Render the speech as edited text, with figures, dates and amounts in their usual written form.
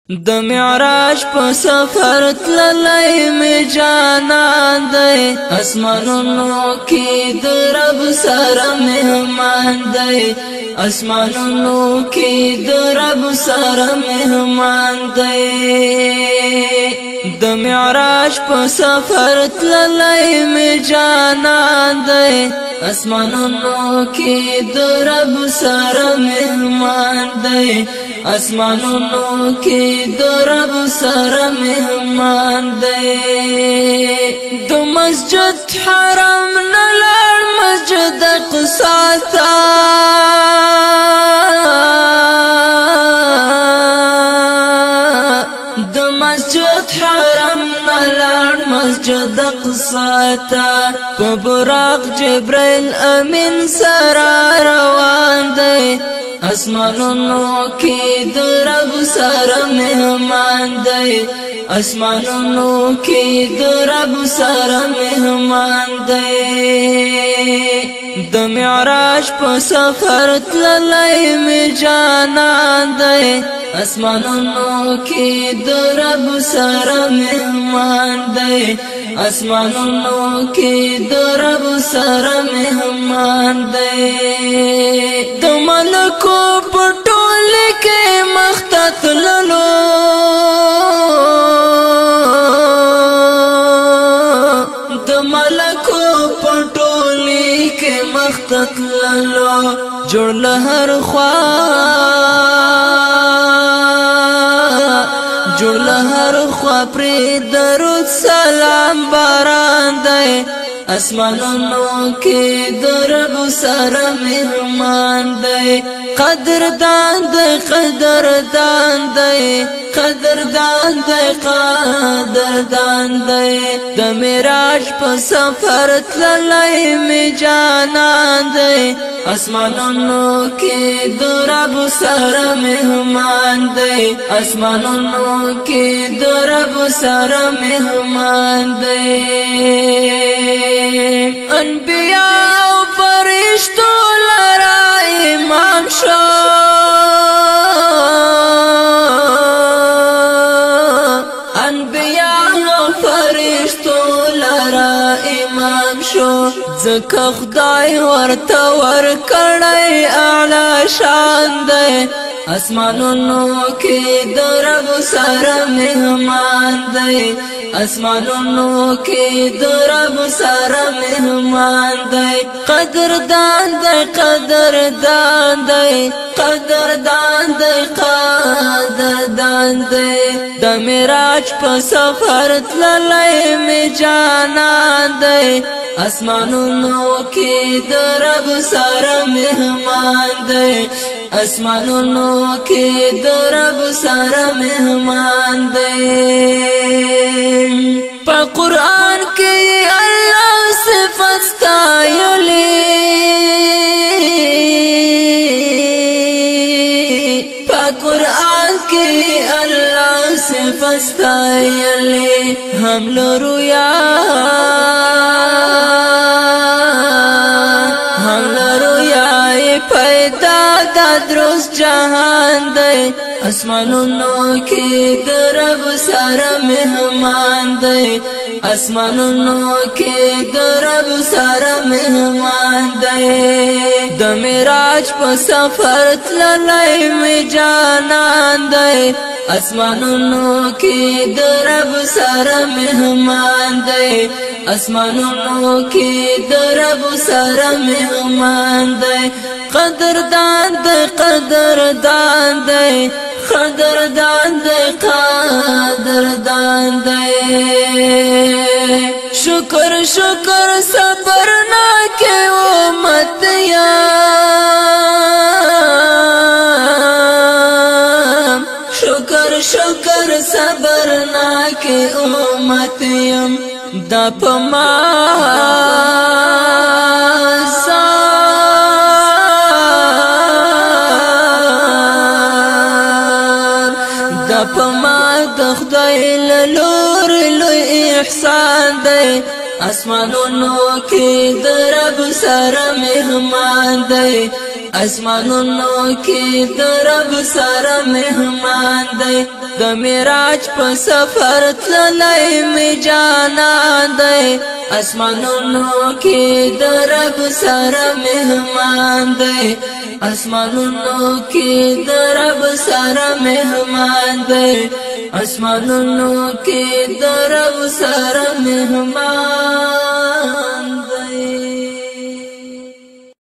د معراج په سفر tlale می جانان دی اسمانونو کې د رب سره مهمان دی اسمانونو کې د رب سره مهمان دی د معراج په سفر tlale می جانان دی اسمانونو کې د رب سره مهمان دی اسمانونو کې د رب سره مهمان دی د مسجد حرم نه لړ مسجد اقصی ته د مسجد حرم نه لړ مسجد اقصی ته په براق جبرائیل امین سره روان دی اسمانونو کې د رب سره مهمان دی اسمانونو کې د رب سره مهمان دی د معراج په سفر tlale می جانان دی اسمانونو کې د رب سره مهمان دی اسمانونو کې د رب سره مهمان دی د ملکو پټول کې مختت للو د ملکو پټول کې مختت للو جوړ له هر خوا جوړ له هر خوا پر درود سلام باران دی اسمانونو کې د رب سره مهمان دی قدردان دی قدردان دی قدردان دی قدردان دی د معراج په سفر tlale می جانان دی اسمانونو کې د رب سره مهمان دی اسمانونو کې د رب سره مهمان دی انبیاء و فرشتو لرا امام شو انبیاء و فرشتو لرا امام شو ځکه خدای ورته ورکړی اعلی شان دی اسمانونو کې د رب سره مهمان دی اسمانونو کې د رب سره مهمان دی قدردان دی قدردان دی قدردان دی قدردان دی د معراج په سفر tlale می جانان دی اسمانونو کې د رب سره مهمان دی اسمانونو کې د رب سره مهمان دی په قرآن کې الله صفات ستایلی په قرآن کې الله صفات ستایلی هم لرو یا درست جهان دی اسمانونو کې د رب سره مهمان دی اسمانونو کې د رب سره مهمان دی د معراج په سفر tlale می جانان دی اسمانونو کې د رب سره مهمان دی اسمانونو کې د رب سره مهمان دی قدردان دی قدردان دی قدردان دی قدردان دی شکر شکر صبر نہ کے امت یم شکر شکر صبر نہ کے امت یم دا پما پما د خدای له لور لوی احسان دی اسمانونو کې د رب سره مهمان دی اسمانونو کې د رب سره مهمان دی د مرaj په سفر tlale می جانان دی اسمانونو کې د رب سره مهمان دی اسمانونو کې د رب سره مهمان دی اسمانونو کې د رب سره مهمان